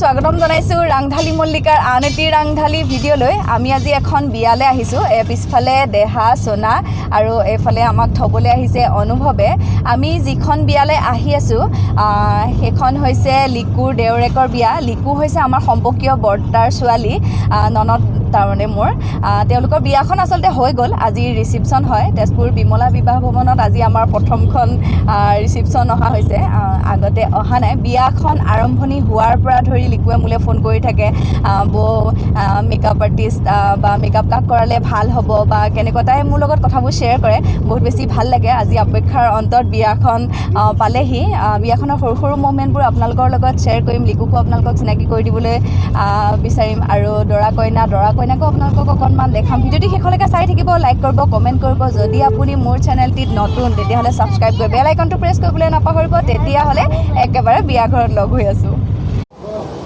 স্বাগতম জনাইছোঁ ৰাংঢালী মল্লিকাৰ আন এটি ৰাংঢালী ভিডিঅ'লৈ। আমি আজি এখন বিয়ালৈ আহিছোঁ। পিছফালে দেহা সোনা আৰু এইফালে আমাক থ'বলৈ আহিছে অনুভৱে। আমি যিখন বিয়ালৈ আহি আছোঁ সেইখন হৈছে লিকুৰ দেউৰেকৰ বিয়া। লিকু হৈছে আমাৰ সম্পৰ্কীয় বৰ্তাৰ ছোৱালী, ননদ তাৰমানে মোৰ। তেওঁলোকৰ বিয়াখন আচলতে হৈ গ'ল, আজি ৰিচিপশ্যন হয় তেজপুৰ বিমলা বিবাহ ভৱনত। আজি আমাৰ প্ৰথমখন ৰিচিপশ্যন অহা হৈছে, আগতে অহা নাই। বিয়াখন আৰম্ভণি হোৱাৰ পৰা ধৰি লিকুৱে মোলৈ ফোন কৰি থাকে, বৌ মেকআপ আৰ্টিষ্ট বা মেকআপ কাক কৰালে ভাল হ'ব বা কেনেকুৱা, তাই মোৰ লগত কথাবোৰ শ্বেয়াৰ কৰে। বহুত বেছি ভাল লাগে। আজি অপেক্ষাৰ অন্তত বিয়াখন পালেহি। বিয়াখনৰ সৰু সৰু মুভমেণ্টবোৰ আপোনালোকৰ লগত শ্বেয়াৰ কৰিম। লিকুকো আপোনালোকক চিনাকি কৰি দিবলৈ বিচাৰিম আৰু দৰা কইনাকো আপোনালোকক অকণমান দেখাম। ভিডিঅ'টি শেষলৈকে চাই থাকিব, লাইক কৰিব, কমেণ্ট কৰিব। যদি আপুনি মোৰ চেনেলটিত নতুন তেতিয়াহ'লে ছাবস্ক্ৰাইব কৰি বেল আইকনটো প্ৰেছ কৰিবলৈ নাপাহৰিব। তেতিয়াহ'লে একেবাৰে বিয়া ঘৰত লগ হৈ আছোঁ।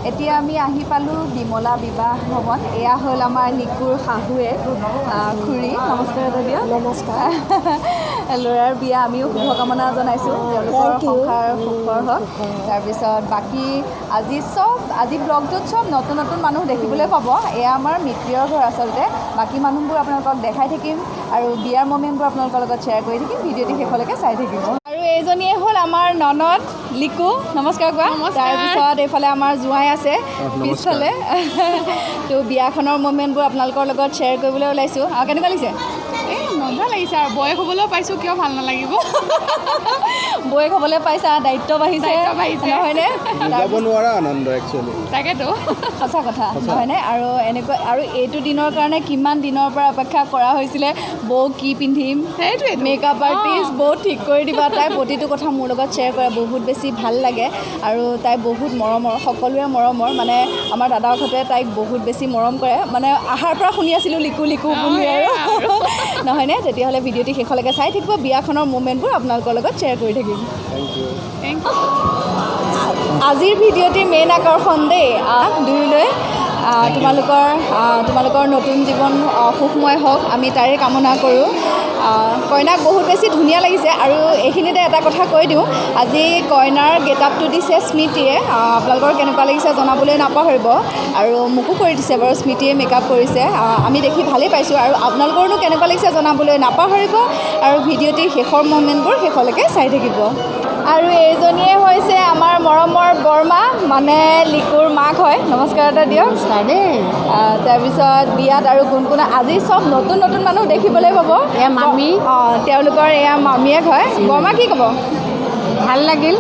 এতিয়া আমি আহি পালোঁ বিমলা বিবাহ ভৱন। এয়া হ'ল আমাৰ লিকুৰ শাহুৱে খুৰী। নমস্কাৰ দাদা। নমস্কাৰ। ল'ৰাৰ বিয়া আমিও শুভকামনা জনাইছোঁ, তেওঁলোকৰ সংসাৰ সুখৰ হওক। তাৰপিছত বাকী আজি ব্লগটোত চব নতুন নতুন মানুহ দেখিবলৈ পাব। এয়া আমাৰ মিত্ৰৰ ঘৰ আচলতে। বাকী মানুহবোৰ আপোনালোকক দেখাই থাকিম আৰু বিয়াৰ মমেণ্টবোৰ আপোনালোকৰ লগত শ্বেয়াৰ কৰি থাকিম। ভিডিঅ'টি শেষলৈকে চাই থাকিব। আৰু এইজনীয়ে হ'ল আমাৰ ননদ লিকু। নমস্কাৰ কোৱা। তাৰপিছত এইফালে আমাৰ জোঁৱাই আছে পিছফালে। তো বিয়াখনৰ মমেণ্টবোৰ আপোনালোকৰ লগত শ্বেয়াৰ কৰিবলৈ ওলাইছোঁ। কেনেকুৱা লাগিছে? মজা লাগিছে আৰু বয়স হ'বলৈ পাইছোঁ, কিয় ভাল নালাগিব? বয়স হ'বলৈ পাইছা, দায়িত্ব বাঢ়িছে নহয়নে? তাকেতো সঁচা কথা নহয়নে? আৰু এনেকুৱা আৰু এইটো দিনৰ কাৰণে কিমান দিনৰ পৰা অপেক্ষা কৰা হৈছিলে। বৌ কি পিন্ধিম, সেইটোৱে মেকআপ আৰ্টিষ্ট বৌ ঠিক কৰি দিবা। তাই প্ৰতিটো কথা মোৰ লগত শ্বেয়াৰ কৰে, বহুত বেছি ভাল লাগে। আৰু তাই বহুত মৰমৰ, সকলোৰে মৰমৰ। মানে আমাৰ দাদাহঁতে তাইক বহুত বেছি মৰম কৰে। মানে আহাৰ পৰা শুনি আছিলোঁ লিকু লিকু বুলি আৰু নহয়নে? তেতিয়াহ'লে ভিডিঅ'টি শেষলৈকে চাই থাকিব। বিয়াখনৰ মুভমেণ্টবোৰ আপোনালোকৰ লগত শ্বেয়াৰ কৰি থাকিম। Thank you. আজিৰ ভিডিঅ'টিৰ মেইন আকৰ্ষণ দেই, দুয়োলৈ তোমালোকৰ নতুন জীৱন সুখময় হওক, আমি তাৰে কামনা কৰোঁ। কইনাক বহুত বেছি ধুনীয়া লাগিছে। আৰু এইখিনিতে এটা কথা কৈ দিওঁ, আজি কইনাৰ গেটআপটো দিছে স্মৃতিয়ে। আপোনালোকৰ কেনেকুৱা লাগিছে জনাবলৈ নাপাহৰিব। আৰু মোকো কৰি দিছে বাৰু, স্মৃতিয়ে মেকআপ কৰিছে। আমি দেখি ভালেই পাইছোঁ। আৰু আপোনালোকৰনো কেনেকুৱা লাগিছে জনাবলৈ নাপাহৰিব। আৰু ভিডিঅ'টিৰ শেষৰ মমেণ্টবোৰ শেষলৈকে চাই থাকিব। আৰু এইজনীয়ে হৈছে আমাৰ মৰমৰ বৰমা, মানে লিকুৰ মাক হয়। নমস্কাৰ এটা দিয়ক। নমস্কাৰ দেই। তাৰপিছত বিয়াত আৰু কোন কোন আজি চব নতুন নতুন মানুহ দেখিবলৈ পাব। এয়া মামী। তেওঁলোকৰ এয়া মামীয়েক হয়। বৰমা কি ক'ব? ভাল লাগিল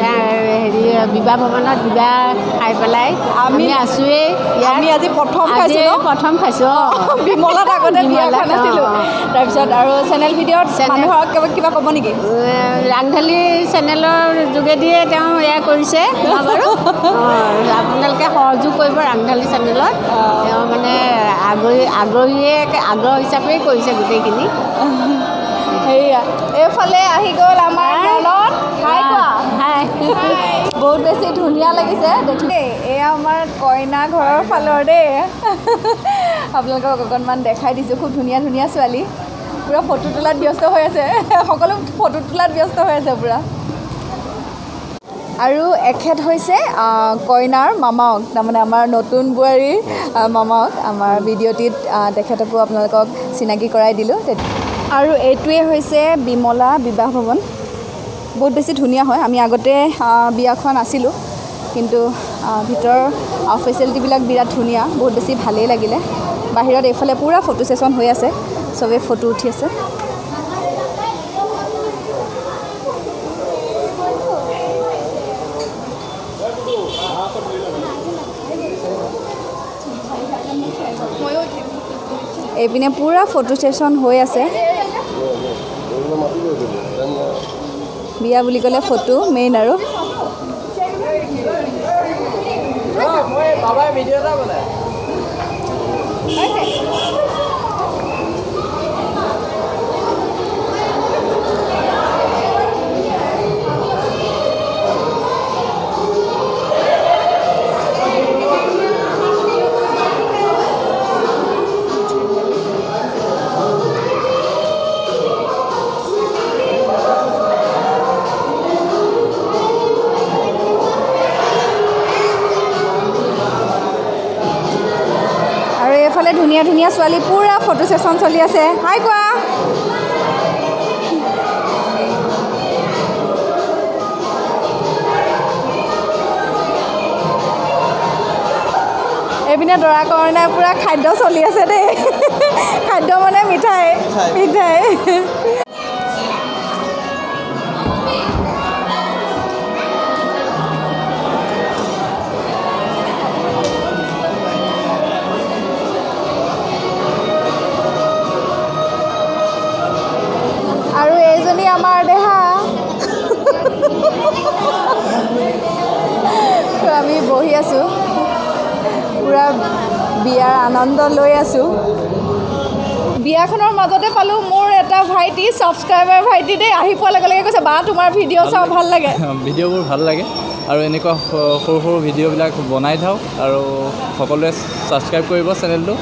হেৰি বিবাহ ভৱনত বিবাহ খাই পেলাই আমি আছোঁৱেই। আমি আজি প্ৰথম খাইছোঁ বিমলাত, আগতে বিয়া খোৱা নাছিলোঁ। তাৰপিছত আৰু চেনেল ভিডিঅ'ত মানুহক কিবা ক'ব নেকি? ৰাংঢালী চেনেলৰ যোগেদিয়ে তেওঁ এয়া কৰিছে বাৰু। আপোনালোকে সহযোগ কৰিব ৰাংঢালী চেনেলত। তেওঁ মানে আগ্ৰহ হিচাপেই কৰিছে গোটেইখিনি। সেয়া এইফালে আহি গ'ল আমাৰ ননদ। হাই কোৱা। হাই। বহুত বেছি ধুনীয়া লাগিছে দেই। এয়া আমাৰ কইনা ঘৰৰ ফালৰ দেই। আপোনালোকক অকণমান দেখাই দিছোঁ। খুব ধুনীয়া ধুনীয়া ছোৱালী, পূৰা ফটো তোলাত ব্যস্ত হৈ আছে। সকলো ফটো তোলাত ব্যস্ত হৈ আছে পূৰা। আৰু এখেত হৈছে কইনাৰ মামাওক, তাৰমানে আমাৰ নতুন বোৱাৰীৰ মামাওক। আমাৰ ভিডিঅ'টিত তেখেতকো আপোনালোকক চিনাকি কৰাই দিলোঁ। আৰু এইটোৱে হৈছে বিমলা বিবাহ ভৱন। বহুত বেছি ধুনীয়া হয়। আমি আগতে বিয়া খোৱা নাছিলোঁ, কিন্তু ভিতৰৰ ফেচিলিটিবিলাক বিৰাট ধুনীয়া। বহুত বেছি ভালেই লাগিলে। বাহিৰত এইফালে পূৰা ফটো ছেশ্যন হৈ আছে, চবেই ফটো উঠি আছে। এইপিনে পূৰা ফটো ছেশ্যন হৈ আছে। বিয়া বুলি ক'লে ফটো মেইন আৰু। দুজনীয়া ছোৱালী পুৰা ফটো ছেশ্যন চলি আছে হাই কোৱা এইপিনে দৰা কইনাৰ পুৰা খাদ্য চলি আছে দেই খাদ্য মানে মিঠাই আৰু এইজনী আমাৰ দেহা আমি বহি আছোঁ পুৰা বিয়াৰ আনন্দ লৈ আছোঁ বিয়াখনৰ মাজতে পালোঁ মোৰ এটা ভাইটি ছাবস্ক্ৰাইবাৰ ভাইটি দেই আহি পোৱাৰ লগে লগে কৈছে বা তোমাৰ ভিডিঅ' চাওঁ ভাল লাগে ভিডিঅ'বোৰ ভাল লাগে আৰু এনেকুৱা সৰু সৰু ভিডিঅ'বিলাক বনাই থাকক আৰু সকলোৱে ছাবস্ক্ৰাইব কৰিব চেনেলটো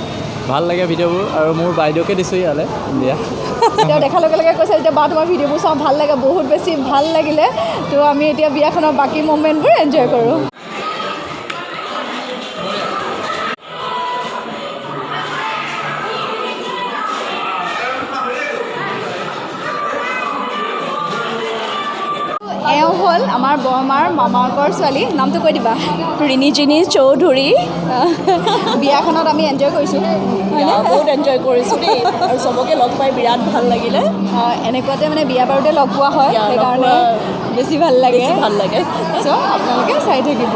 ভাল লাগে ভিডিঅ'বোৰ আৰু মোৰ বাইদেউকে দিছোঁ ইয়ালৈ দিয়া তেওঁ দেখাৰ লগে লগে কৈছে এতিয়া বা তোমাৰ ভিডিঅ'বোৰ চাওঁ ভাল লাগে বহুত বেছি ভাল লাগিলে তো আমি এতিয়া বিয়াখনৰ বাকী মমেণ্টবোৰ এনজয় কৰোঁ এওঁ হ'ল আমাৰ বৰমাৰ মামাকৰ ছোৱালী নামটো কৈ দিবা ৰিণিজিনী চৌধুৰী বিয়াখনত আমি এনজয় কৰিছোঁ বহুত এনজয় কৰিছোঁ দেই আৰু চবকে লগ পাই বিৰাট ভাল লাগিলে এনেকুৱাতে মানে বিয়া বাৰুতে লগ পোৱা হয় সেইকাৰণে বেছি ভাল লাগে চ' আপোনালোকে চাই থাকিব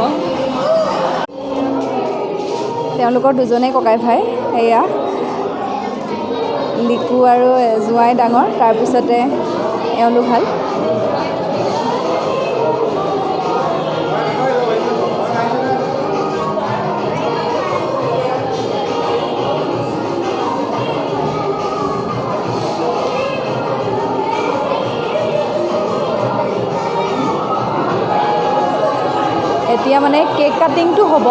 তেওঁলোকৰ দুজনেই ককাই ভাই সেয়া লিকু আৰু জোঁৱাই ডাঙৰ তাৰপিছতে এওঁলোক ভাল এতিয়া মানে কেক কাটিংটো হ'ব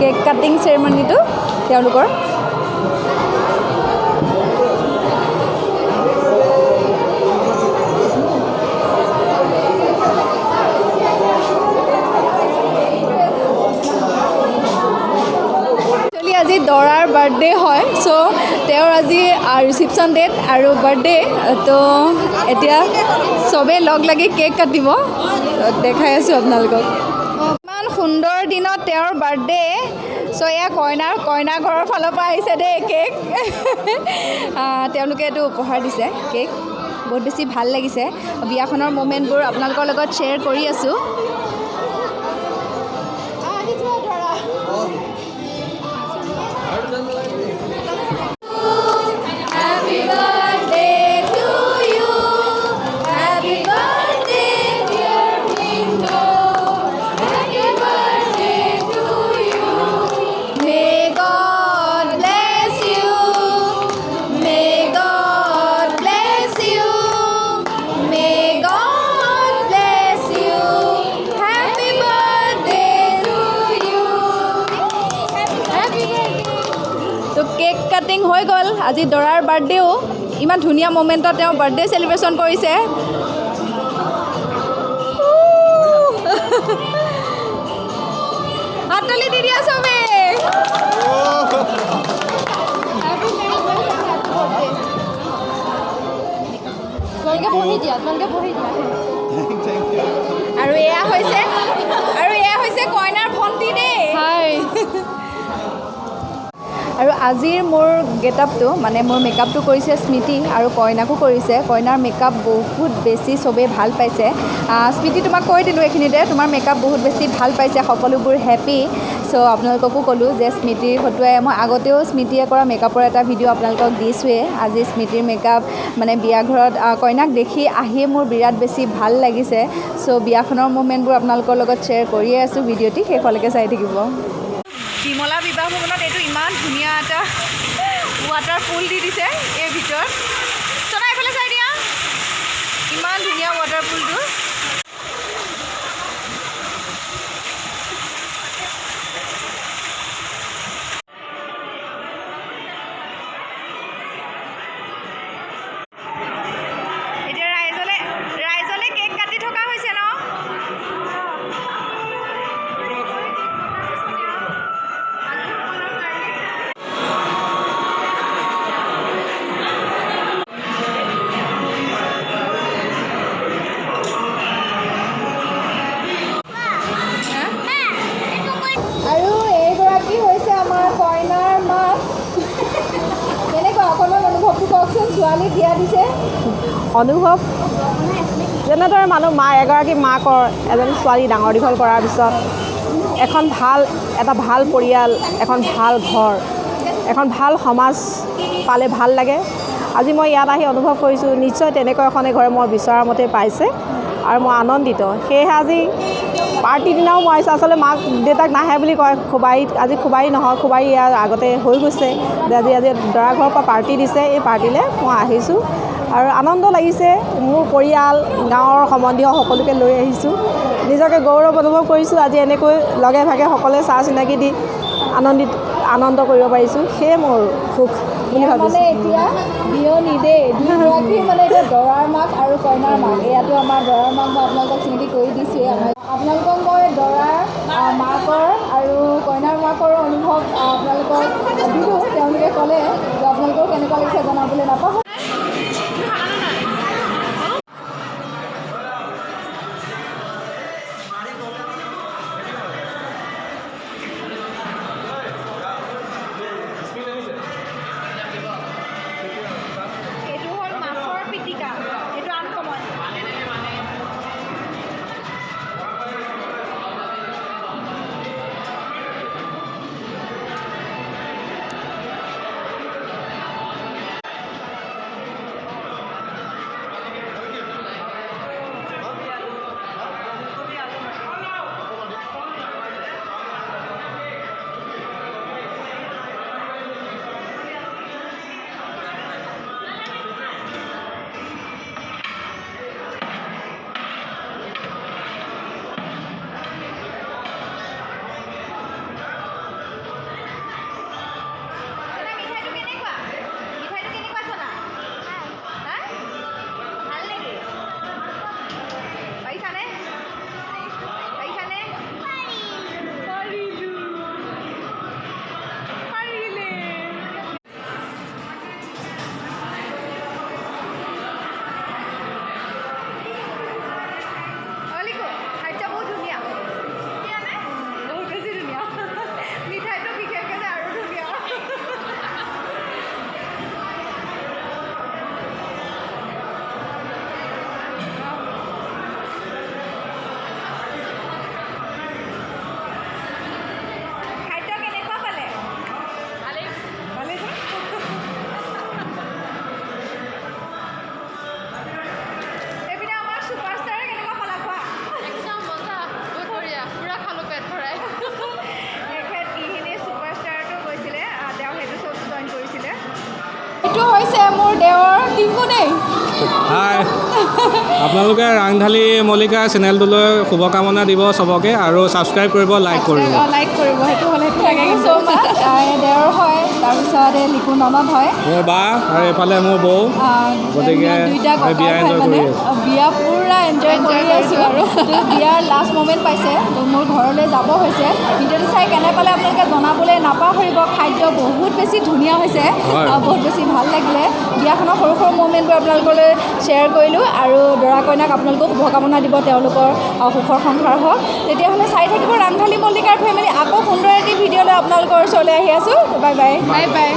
কেক কাটিং চেৰেমনিটো তেওঁলোকৰ আজি দৰাৰ বাৰ্থডে হয় চ' তেওঁৰ আজি ৰিচিপশ্যন ডেট আৰু বাৰ্থডে তো এতিয়া চবেই লগ লাগি কেক কাটিব দেখাই আছোঁ আপোনালোকক ইমান সুন্দৰ দিনত তেওঁৰ বাৰ্থডে চ' এয়া কইনা ঘৰৰ ফালৰ পৰা আহিছে দেই কেক তেওঁলোকে এইটো উপহাৰ দিছে কেক বহুত বেছি ভাল লাগিছে বিয়াখনৰ মমেণ্টবোৰ আপোনালোকৰ লগত শ্বেয়াৰ কৰি আছোঁ কাটিং হৈ গ'ল আজি দৰাৰ বাৰ্থডেও ইমান ধুনীয়া মমেণ্টত তেওঁ বাৰ্থডে চেলিব্ৰেশ্যন কৰিছে হাততালি দি দিয়া চবে আৰু এয়া হৈছে কইনাৰ ভণ্টি দেই আৰু আজিৰ মোৰ গেটআপটো মানে মোৰ মেকআপটো কৰিছে স্মৃতি আৰু কইনাকো কৰিছে কইনাৰ মেকআপ বহুত বেছি চবেই ভাল পাইছে স্মৃতি তোমাক কৈ দিলোঁ এইখিনিতে তোমাৰ মেকআপ বহুত বেছি ভাল পাইছে সকলোবোৰ হেপী চ' আপোনালোককো ক'লোঁ যে স্মৃতিৰ হতুৱাই মই আগতেও স্মৃতিয়ে কৰা মেকআপৰ এটা ভিডিঅ' আপোনালোকক দিছোঁৱেই আজি স্মৃতিৰ মেকআপ মানে বিয়া ঘৰত কইনাক দেখি আহিয়ে মোৰ বিৰাট বেছি ভাল লাগিছে চ' বিয়াখনৰ মুমেণ্টবোৰ আপোনালোকৰ লগত শ্বেয়াৰ কৰিয়ে আছোঁ ভিডিঅ'টি শেষলৈকে চাই থাকিব বিমলা বিবাহ ভৱনত এইটো ইমান ধুনীয়া এটা ৱাটাৰ পুল দি দিছে এই ভিতৰত চলাই এইফালে চাই দিয়া ইমান ধুনীয়া ৱাটাৰ পুলটো এতিয়া ৰাইজলে কেক কাটি থকা হৈছে ন ছোৱালী বিয়া দিছে অনুভৱ যেনেদৰে এগৰাকী মাকৰ এজনী ছোৱালী ডাঙৰ দীঘল কৰাৰ পিছত এটা ভাল পৰিয়াল, এখন ভাল ঘৰ, এখন ভাল সমাজ পালে ভাল লাগে। আজি মই ইয়াত আহি অনুভৱ কৰিছোঁ নিশ্চয় তেনেকুৱা এখনে ঘৰে মই বিচৰা মতে পাইছে আৰু মই আনন্দিত। সেয়েহে আজি পাৰ্টিৰ দিনাও মই আহিছোঁ। আচলতে মাক দেউতাক নাহে বুলি কয় খুবাৰীত, আজি খুবাৰী নহয়, খুবাৰী ইয়াৰ আগতে হৈ গৈছে। আজি দৰা ঘৰৰ পৰা পাৰ্টি দিছে, এই পাৰ্টিলৈ মই আহিছোঁ আৰু আনন্দ লাগিছে। মোৰ পৰিয়াল, গাঁৱৰ সম্বন্ধীয় সকলোকে লৈ আহিছোঁ। নিজকে গৌৰৱ অনুভৱ কৰিছোঁ। আজি এনেকৈ লগে ভাগে সকলোৱে চাহ চিনাকি দি আনন্দ কৰিব পাৰিছোঁ, সেয়ে মোৰ সুখ বুলি ভাবিছোঁ। এতিয়া বিয়নী দেই, দুগৰাকী এতিয়া দৰাৰ মাক আৰু কইনাৰ মাক। এয়াতো আমাৰ দৰাৰ মাক মই আপোনালোকক চিনাকি কৰি দিছোঁৱেই। আপোনালোকক মই দৰাৰ মাকৰ আৰু কইনাৰ মাকৰো অনুভৱ আপোনালোকক দিলোঁ। তেওঁলোকে ক'লে যে আপোনালোকৰ কেনেকুৱা লাগিছে জনাবলৈ নাপাহৰিব। এইটো হ'ল মাছৰ পিটিকা, এইটো আনকমন। এইটো হৈছে মোৰ দেৱৰ টিংকু দেই। হাই, আপোনালোকে ৰাংঢালী মল্লিকা চেনেলটোলৈ শুভকামনা দিব চবকে আৰু ছাবস্ক্ৰাইব কৰিব, লাইক কৰিব। সেইটো হ'লে থেংক ইউ ছ' মাছ। দেৱৰ হয়, তাৰপিছত লিকু ননদ হয়, মোৰ বা আৰু এইফালে মোৰ বৌ। গতিকে দুইটা বিয়া এনজয় কৰি আছোঁ। বিয়া পুৰা এনজয় কৰি আছোঁ আৰু বিয়াৰ লাষ্ট মমেণ্ট পাইছে। তো মোৰ ঘৰলৈ যাব হৈছে। ভিডিঅ'টো চাই কেনে পালে আপোনালোকে জনাবলৈ নাপাহৰিব। খাদ্য বহুত বেছি ধুনীয়া হৈছে, বহুত বেছি ভাল লাগিলে। বিয়াখনৰ সৰু সৰু মমেণ্টবোৰ আপোনালোকলৈ শ্বেয়াৰ কৰিলোঁ আৰু দৰা কইনাক আপোনালোকক শুভকামনা দিব, তেওঁলোকৰ সুখৰ সংসাৰ হওক। তেতিয়াহ'লে চাই থাকিব ৰাংঢালী মল্লিকাৰ ফেমিলি। আকৌ সুন্দৰ এটি ভিডিঅ'লৈ আপোনালোকৰ ওচৰলৈ আহি আছোঁ। Bye bye.